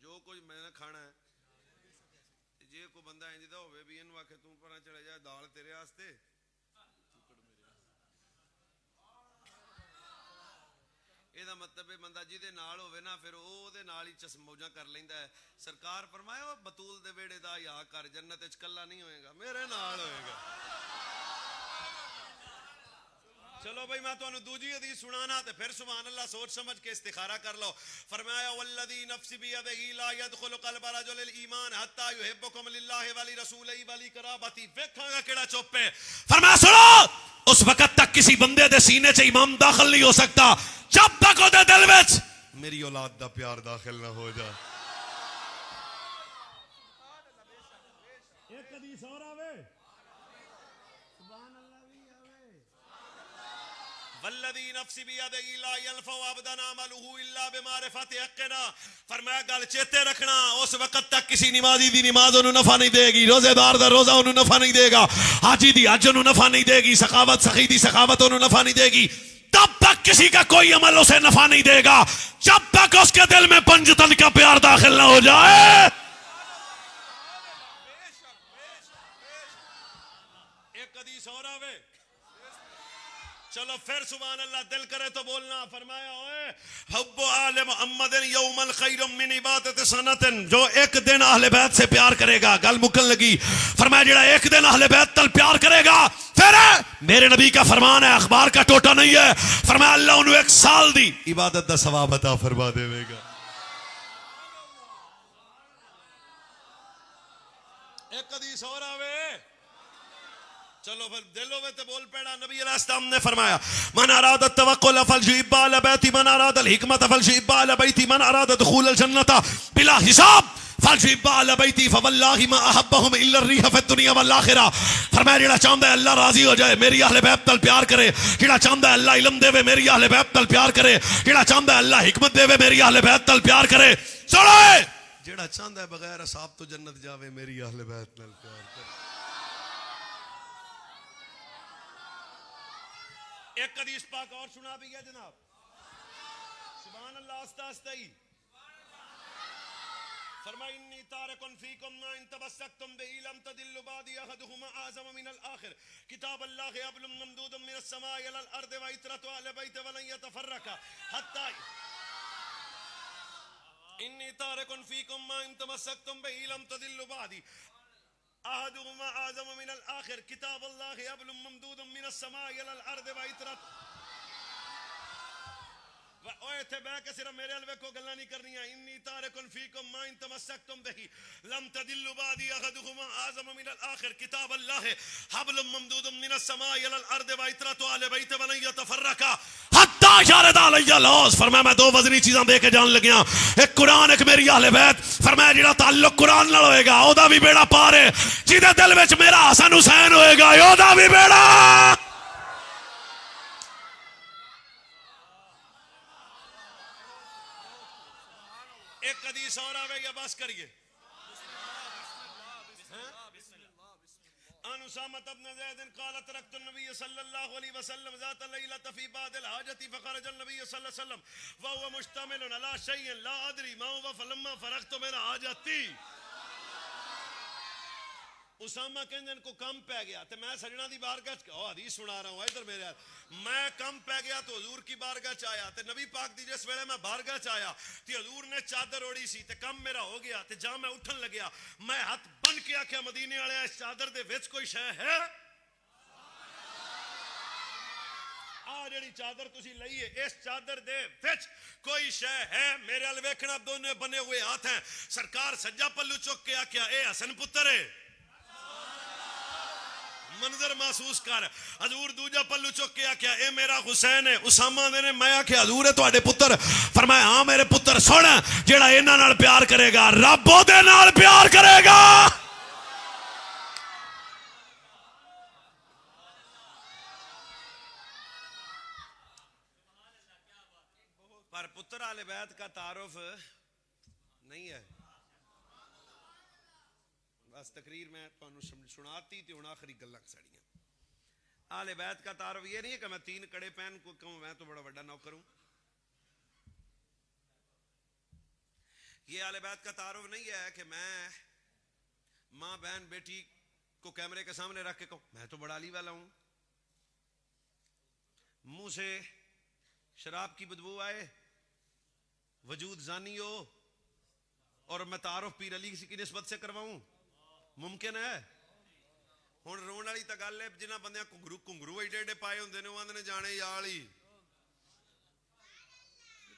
جو کچھ میں نے کھانا ہے۔ جے کوئی بندہ انج دا ہوے بھی اینوں آکھے تو پرا چڑھ جا دال تیرے واسطے، یہ دا مطلب ہے بندہ جی دے نال ہوئے نا پھر او دے نال ہی چس موجاں کر لیندا ہے۔ سرکار فرمایا وہ بطول دے بیڑے دا یا کر جنت وچ کلا نہیں ہوئے گا، میرے نال ہوئے گا۔ چلو بھائی میں تانوں دوجی حدیث سنانا تے پھر سبحان اللہ سوچ سمجھ کے استخارہ کر لو۔ فرمایا والذی نفس بیدہ لا يدخل قلب رجل الایمان حتی یحبکم للہ ولرسولہ ولقرابتہ۔ ویکھاں گا کیڑا چپ ہے۔ فرمایا سنو اس وقت تک کسی بندے دے سینے چ ایمان داخل نہیں ہو سکتا جب تک او دے دل وچ میری اولاد دا پیار داخل نہ ہو جائے۔ ایک حدیث اور آوے سبحان اللہ بھی آوے والذی نفس بیدہ لا ينفع عبدا عملہ الا بمعرفت حقنا۔ فرمایا گل چیتے رکھنا اس وقت تک کسی نمازی دی نماز انہوں نفع نہیں دے گی، روزے دار دا روزہ انہوں نفع نہیں دے گا، حاجی دی حج انہوں نفع نہیں دے گی، سخاوت سخی دی سخاوت انہوں نفع نہیں دے گی، تب تک کسی کا کوئی عمل اسے نفع نہیں دے گا جب تک اس کے دل میں پنجتن کا پیار داخل نہ ہو جائے۔ ایک حدیث اور آوے چلو پھر سبحان اللہ دل کرے تو بولنا. فرمایا اوے حب آل محمد یوم خیر من عبادت سنت, جو ایک دن اہل بیت سے پیار کرے گا, گل مکن لگی. فرمایا جڑا ایک دن اہل بیت تل پیار کرے گا, پھر میرے نبی کا فرمان ہے, اخبار کا ٹوٹا نہیں ہے, فرمایا اللہ انہوں ایک سال دی عبادت دا ثواب عطا فرما دے گا. ایک حدیث اور آوے, چلو پھر دل ہوئے تو بول پیڑا. نبی علیہ السلام نے فرمایا من اراد التوکل فليجب على بیتی, من اراد الحکمت فليجب على بیتی, من اراد دخول الجنت بلا حساب فليجب على بیتی, فواللہ ما احبهم الا الریح فی الدنیا والآخرہ. فرمایا جڑا چاہندا ہے اللہ راضی ہو جائے میری اہل بیت نال پیار کرے, جڑا چاہندا ہے اللہ علم دے میری اہل بیت نال پیار کرے, جڑا چاہندا ہے اللہ حکمت دے میری اہل بیت نال پیار کرے. سنو جڑا چاہندا ہے بغیر حساب تو جنت جاوے میری اہل بیت نال پیار کرے. ایک حدیث پاک اور سنا بھی ہے جناب, سبحان اللہ آستہ آستہ ہی. فرمایا انی تارک فیکم ما ان تمسکتم به لم تضلوا بعدی احدهما اعظم من الاخر, کتاب اللہ حبل ممدود من السماء الى الارض وعطرۃ اہل بیت ولن يتفرقا حتی. انی تارک فیکم ما ان تمسکتم به لم تضلوا بعدی احدهما اعظم من الاخر, کتاب اللہ حبل ممدود من السماء الى الارض وعطرۃ. اوے تھے بہ کے صرف میرے الوے کو گلاں نہیں کرنی ہے. انی تارک فیکم ما ان تمسکتم به لم تضلوا بعدی احدهما اعظم من الاخر, کتاب اللہ حبل ممدود من السماء الى الارض وعطرۃ اہل بیت ولن يتفرقا حتی یرد علی اللوز. فرمایا میں دو وزنی چیزاں دے کے جان لگیا, ایک قرآن ایک میری اہل بیت. فرمایا جڑا تعلق قرآن نال ہوئے گا او دا بھی بیڑا پار ہے, جدے دل وچ میرا حسن حسین ہوئے گا او دا بھی بیڑا. ایک حدیث اور آوے یا بس کریے. ان اسامہ بن زید قال تركت النبي صلى الله عليه وسلم ذات ليلة في بعض الحاجة فخرج النبي صلى الله عليه وسلم وهو مشتمل على شيء لا ادري ما هو فلما فرغت من حاجتي. اسامہ کہندے کو کم پہ گیا تے میں سجنا دی بارگاہ حدیث سنا رہا ہوں ادھر میرے, میں کم پہ گیا تو حضور کی بارگاہ چ آیا تے نبی پاک دی جس ویلے میں بارگاہ چ آیا تے حضور نے چادر اوڑی سی تے کم میرا ہو گیا تے جا میں اٹھن لگیا, میں ہاتھ بن کے آکھیا مدینے والے اس چادر دے وچ کوئی شے ہے؟ آ جڑی چادر تسی لئی ہے اس چادر دے وچ کوئی شے ہے؟ میرے ال ویکھنا دونوں بنے ہوئے ہاتھ ہیں. سرکار سجا پلو چک کے آکھیا اے حسن پتر ہے, منظر محسوس کر. حضور دوجا پلو چک کے آکھیا اے میرا حسین ہے. اسامہ نے میں آکھیا حضور ہے تواڈے پتر. فرمایا ہاں میرے پتر. سن جیڑا انہاں نال پیار کرے گا رب دے نال پیار کرے گا. پر پتر اہل بیت کا تعارف نہیں ہے. بس تقریر میں سناتی تھی ہوں آخری گلاں سڑیاں. اہل بیت کا تعارف یہ نہیں ہے کہ میں 3 کڑے پہن کو کہوں میں تو بڑا بڑا نوکر ہوں. یہ اہل بیت کا تعارف نہیں ہے کہ میں ماں بہن بیٹی کو کیمرے کے سامنے رکھ کے کہوں میں تو بڑا علی والا ہوں, منہ سے شراب کی بدبو آئے, وجود زانی ہو اور میں تعارف پیر علی کی نسبت سے کرواؤں, ممکن ہے؟ ہن رون والی تا گل ہے جنہاں بندیاں کنگرو ایڈے ایڈے پائے ہوندے نے اوہاں نے جانے یالی.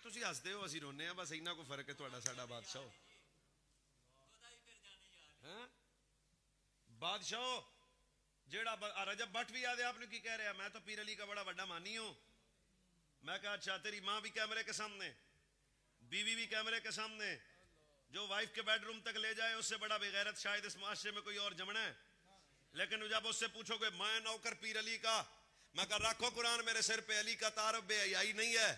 تسی ہسدے ہو اسی رونے ہیں, بس اینا کو فرق ہے تہاڈا ساڈا بادشاہ. ہاں بادشاہ جیڑا رجب بٹ بھی آدھے آپ نے کی کہہ رہا میں تو پیر علی کا بڑا بڑا مانی ہوں. میں کہا اچھا تیری ماں بھی کیمرے کے سامنے, بیوی بھی کیمرے کے سامنے, جو وائف کے بیڈ روم تک لے جائے اس سے بڑا بغیرت شاید اس معاشرے میں کوئی اور جمنا ہے. لیکن جب اس سے پوچھو کہ میں نوکر پیر علی کا, میں کہا رکھو قرآن میرے سر پہ. علی کا تعارف بے حیائی نہیں ہے,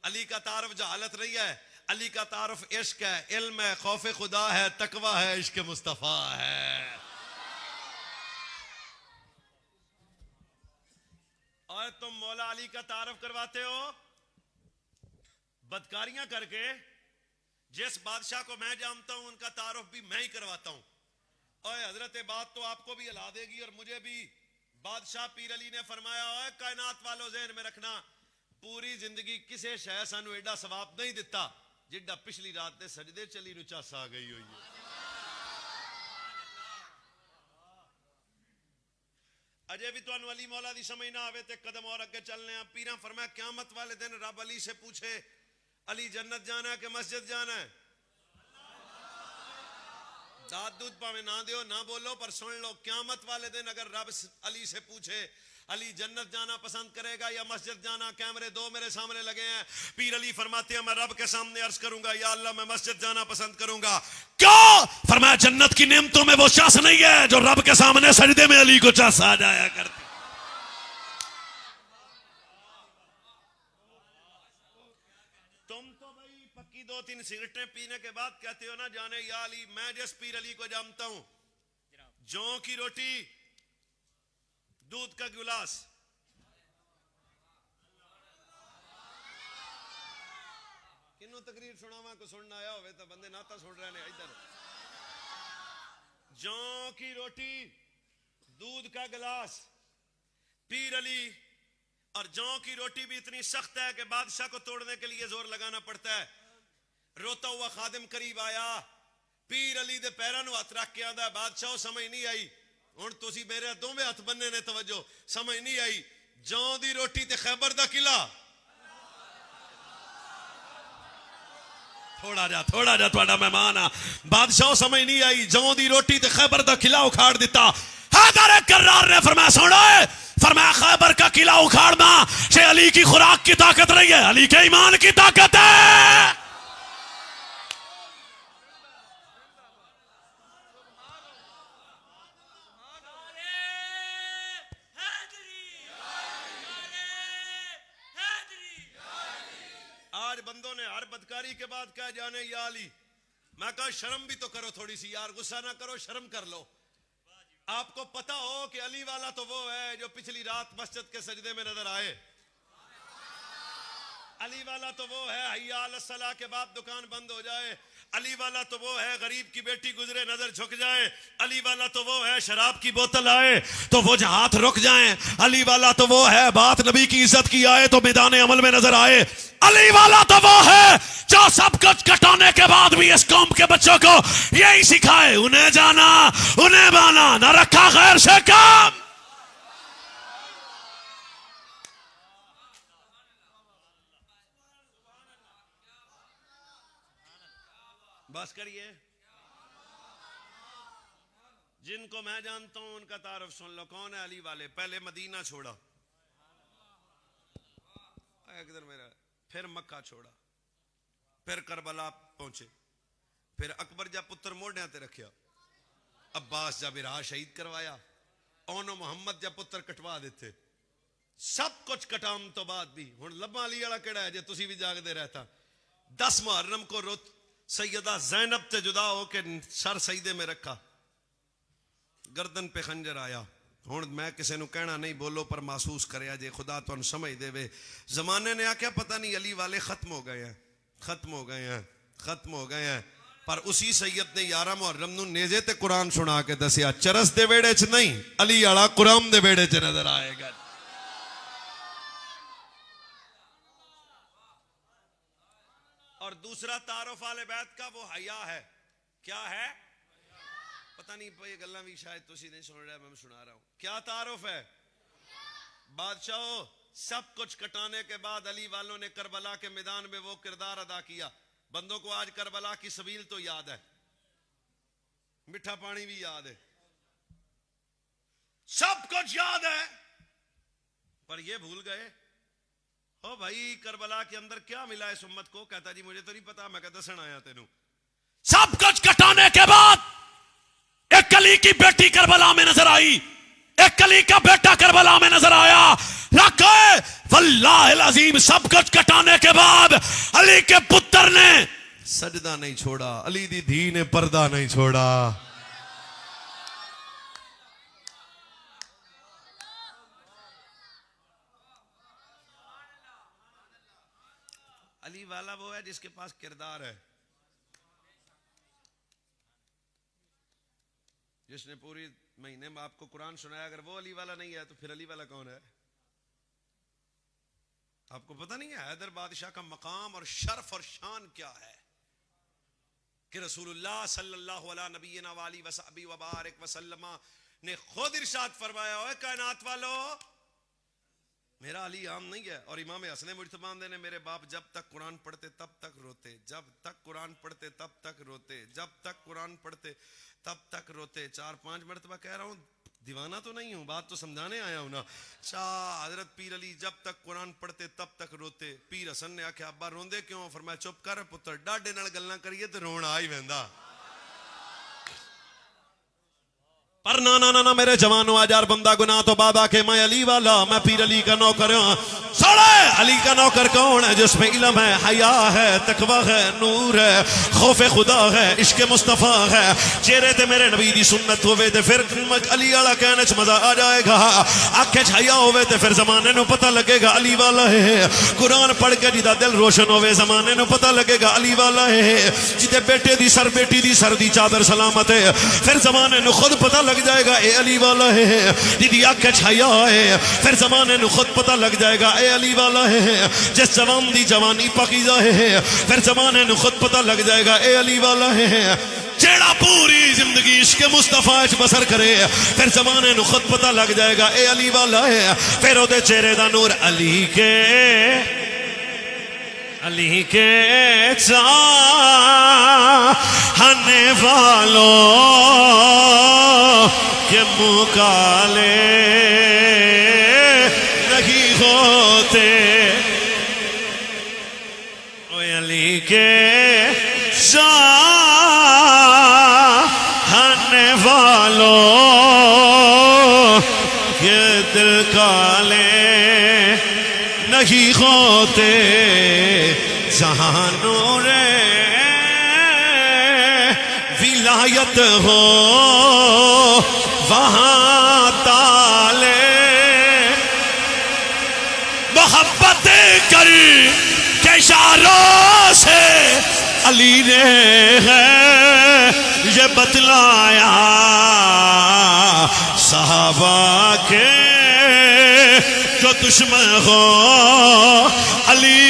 علی کا تعارف جہالت نہیں ہے, علی کا تعارف عشق ہے, علم ہے, خوف خدا ہے, تقوی ہے, عشق مصطفیٰ ہے. اور تم مولا علی کا تعارف کرواتے ہو بدکاریاں کر کے. جس بادشاہ کو میں جانتا ہوں ان کا تعارف بھی میں ہی کرواتا ہوں. اور حضرت بات تو آپ کو بھی ہلا دے گی اور مجھے بھی بادشاہ پیر علی نے فرمایا اوے کائنات والو ذہن میں رکھنا پوری زندگی کسے شے سانو ایڈا ثواب نہیں دیتا جڈا پچھلی رات دے سجدے چلی نو چس آ گئی ہوئی ہے. اجے بھی تو علی مولا دی سمجھ نہ آوے تے قدم اور اگے چلنے ہیں. پیراں فرمایا قیامت والے دن رب علی سے پوچھے علی جنت جانا ہے کہ مسجد جانا ہے؟ داد دودھ پاوے نہ دیو نہ بولو پر سن لو قیامت والے دن اگر رب علی سے پوچھے علی جنت جانا پسند کرے گا یا مسجد جانا؟ کیمرے دو میرے سامنے لگے ہیں. پیر علی فرماتے ہیں میں رب کے سامنے عرض کروں گا یا اللہ میں مسجد جانا پسند کروں گا. کیوں؟ فرمایا جنت کی نعمتوں میں وہ چس نہیں ہے جو رب کے سامنے سجدے میں علی کو چس آ جایا کرتی. تم تو بھائی پکی 2-3 سگریٹیں پینے کے بعد کہتے ہو نا جانے یا علی. میں جس پیر علی کو جانتا ہوں جوں کی روٹی دودھ کا گلاس کنوں تقریر سناواں کو سننا آیا ہوئے تو بندے ناتا سن رہے ہیں ادھر. جوں کی روٹی دودھ کا گلاس پیر علی. اور جوں کی روٹی بھی اتنی سخت ہے کہ بادشاہ کو توڑنے کے لیے زور لگانا پڑتا ہے. روتا ہوا خادم قریب آیا پیر علی دے پیراں نو ہاتھ رکھ کے آندا بادشاہ سمجھ نہیں آئی. ہن تسی میرے دوویں ہاتھ بننے نے توجہ سمجھ نہیں آئی. جوں دی روٹی تے خیبر دا قلعہ تھوڑا جا تھوڑا مہمان آ. بادشاہ سمجھ نہیں آئی. جوں دی روٹی تے خیبر دا قلعہ اکھاڑ دیتا. حیدر کرار نے فرمایا سنو فرمایا خیبر کا قلعہ اکھاڑنا شیخ علی کی خوراک کی طاقت نہیں ہے علی کے ایمان کی طاقت ہے. آج بندوں نے ہر بدکاری کے بعد کہا جانے یا علی. میں کہا شرم بھی تو کرو تھوڑی سی یار. غصہ نہ کرو شرم کر لو. آپ کو پتا ہو کہ علی والا تو وہ ہے جو پچھلی رات مسجد کے سجدے میں نظر آئے. علی والا تو وہ ہے حیا علی الصلاح کے بعد دکان بند ہو جائے. علی والا تو وہ ہے غریب کی بیٹی گزرے نظر جھک جائے. علی والا تو وہ ہے شراب کی بوتل آئے تو وہ ہاتھ رک جائیں. علی والا تو وہ ہے بات نبی کی عزت کی آئے تو میدان عمل میں نظر آئے. علی والا تو وہ ہے جو سب کچھ کٹانے کے بعد بھی اس قوم کے بچوں کو یہی سکھائے انہیں جانا انہیں بانا نہ رکھا غیر سے کام. بس کریے. جن کو میں جانتا ہوں ان کا تعارف سن لو. کون ہے علی والے؟ پہلے مدینہ چھوڑا ایک دن میرا پھر مکہ چھوڑا پھر کربلا پہنچے پھر اکبر جا پتر موڑیاں تے رکھیا عباس جا برا شہید کروایا اونو محمد جا پتر کٹوا دیتے. سب کچھ کٹام تو بعد بھی ہن لبا علی والا کیڑا ہے جے تسی بھی جاگ دے رہتا. 10 محرم کو روت سیدہ زینب تے جدا ہو کے سر سجدے میں رکھا گردن پہ خنجر آیا. ہن میں کسے نو کہنا نہیں بولو پر محسوس کریا جے خدا تو سمجھ دے وے. زمانے نے آکھیا پتہ نہیں علی والے ختم ہو گئے ہیں پر اسی سید نے 11 محرم نو نیزے تے قرآن سنا کے دسیا چرس دے ویڑے چ نہیں علی والا قرآن دے ویڑے چ نظر آئے گا. اور دوسرا تعارف آل بیت کا وہ حیا ہے. کیا ہے؟ پتہ نہیں یہ گلاں بھی شاید تسی نہیں سن رہے میں سنا رہا ہوں. کیا تعارف ہے؟ بادشاہو سب کچھ کٹانے کے بعد علی والوں نے کربلا کے میدان میں وہ کردار ادا کیا. بندوں کو آج کربلا کی سبیل تو یاد ہے میٹھا پانی بھی یاد ہے سب کچھ یاد ہے پر یہ بھول گئے او بھائی کربلا کے اندر کیا ملا اس امت کو. کہتا جی مجھے تو نہیں پتا. میں کہتا دسن آیا تینوں. سب کچھ کٹانے کے بعد ایک علی کی بیٹی کربلا میں نظر آئی ایک علی کا بیٹا کربلا میں نظر آیا. رکھے واللہ العظیم سب کچھ کٹانے کے بعد علی کے پتر نے سجدہ نہیں چھوڑا. علی دی دھی نے پردہ نہیں چھوڑا. علی والا وہ ہے جس کے پاس کردار ہے جس نے پوری مہینے میں آپ کو قرآن سنایا، اگر وہ علی والا نہیں ہے تو پھر علی والا کون ہے؟ آپ کو پتہ نہیں ہے حیدر بادشاہ کا مقام اور شرف اور شان کیا ہے کہ رسول اللہ صلی اللہ علیہ نبینا والی وصحبہ وبارک وسلم نے خود ارشاد فرمایا، اے کائنات والو میرا علی عام نہیں ہے. اور امام حسن مجتبی نے میرے باپ جب تک قرآن پڑھتے تب تک روتے، جب تک قرآن پڑھتے تب تک روتے، جب تک قرآن پڑھتے تب تک روتے. 4-5 مرتبہ کہہ رہا ہوں، دیوانہ تو نہیں ہوں، بات تو سمجھانے آیا ہوں نا. حضرت پیر علی جب تک قرآن پڑھتے تب تک روتے. پیر حسن نے آکھیا ابا روندے کیوں؟ فرمایا چپ کر پتر، ڈاڈے نال گلاں کریے تے رون آ ہی ویندا. پر نا میرے جوانوں آج یار بندہ گناہ تو بابا کہ میں علی والا، میں پیر علی کا نوکر ہوں. سوڑے علی کا نوکر کون ہے؟ جس میں علم ہے، حیا ہے، تقوی ہے، نور ہے، خوف خدا ہے، عشق مصطفیٰ ہے. چہرے تے میرے نبی دی سنت ہوئے تے پھر علی والا کہنے چ مزہ آ جائے گا. آنکھیں حیا ہوئے تے پھر زمانے نو پتہ لگے گا علی والا ہے. قرآن پڑھ کے جدا دل روشن ہوئے زمانے نو پتہ لگے گا علی والا ہے. جدے بیٹے دی سر بیٹی دی سر دی چادر سلامت ہے، پھر زمانے نو خود پتہ لگ جائے گا اے علی والا ہے. جدی آنکھ چھایا ہے، پھر زمانے نو خود پتہ لگ جائے گا اے علی والا ہے. جس جوان دی جوانی پاکیزہ ہے، پھر زمانے نو خود پتہ لگ جائے گا اے علی والا ہے. جیڑا پوری زندگی عشق مصطفیٰ وچ بسر کرے، پھر زمانے نو خود پتہ لگ جائے گا اے علی والا ہے. پھر او دے چہرے دا نور علی کے چاہنے والوں کے مقالے نہیں ہوتے. اے علی کے چاہنے والوں کے دل کالے نہیں ہوتے. جہاں نور ولایت ہو وہاں تالے محبت کر کے اشاروں سے علی نے ہے یہ بتلایا صحابہ کے جو دشمن ہو علی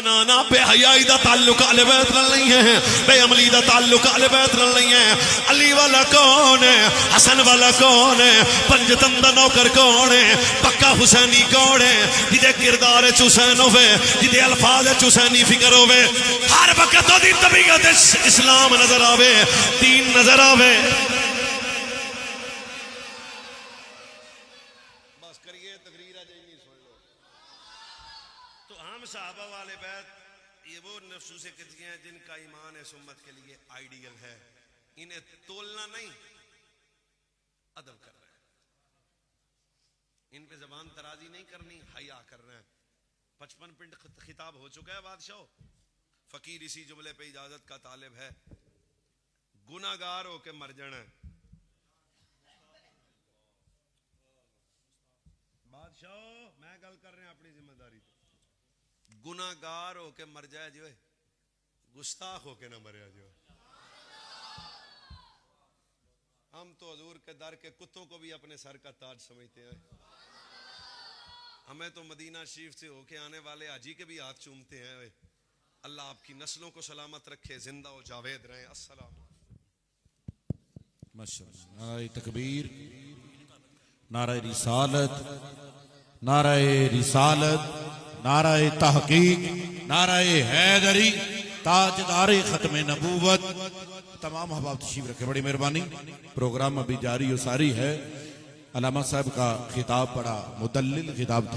نانا بے حیائی دا تعلق اہل بیت نال نہیں ہے، بے عملی دا تعلق اہل بیت نال نہیں ہے. علی والا کون ہے؟ حسن والا کون ہے؟ پنجتن دا نوکر کون ہے؟ پکا حسینی کون ہے؟ جدے کردار حسین ہوئے، جدے الفاظ حسینی فکر ہوئے، ہر وقت تو دی طبیعت اسلام نظر آوے، دین نظر آوے. صحابہ والے بیت یہ وہ نفسوس کتیاں ہیں جن کا ایمان اس امت کے لیے آئیڈیل ہے. انہیں تولنا نہیں، ادب کرنا ہے. ان پہ زبان ترازی نہیں کرنی، حیا کرنا ہے. 55 پنڈ خطاب ہو چکا ہے بادشاہ. فقیر اسی جملے پہ اجازت کا طالب ہے. گناہگار ہو کے مر جانا ہے. بادشاہ میں گل کر رہے ہیں اپنی ذمہ داری تو. گناہگار ہو کے مر جائے جو ہے، گستاخ ہو کے نہ مریا جو ہے. ہم تو حضور کے در کے کتوں کو بھی اپنے سر کا تاج سمجھتے ہیں. ہمیں تو مدینہ شریف سے ہو کے آنے والے حاجی کے بھی ہاتھ چومتے ہیں. اللہ آپ کی نسلوں کو سلامت رکھے، زندہ و جاوید رہیں. السلام. ماشاءاللہ. نعرہ تکبیر، نعرہ رسالت، نعرہ رسالت، نعرہ تحقیق، نعرہ حیدری، تاجدار ختم نبوت. تمام احباب تشریف رکھے، بڑی مہربانی. پروگرام ابھی جاری و ساری ہے. علامہ صاحب کا خطاب پڑا، مدلل خطاب تھا.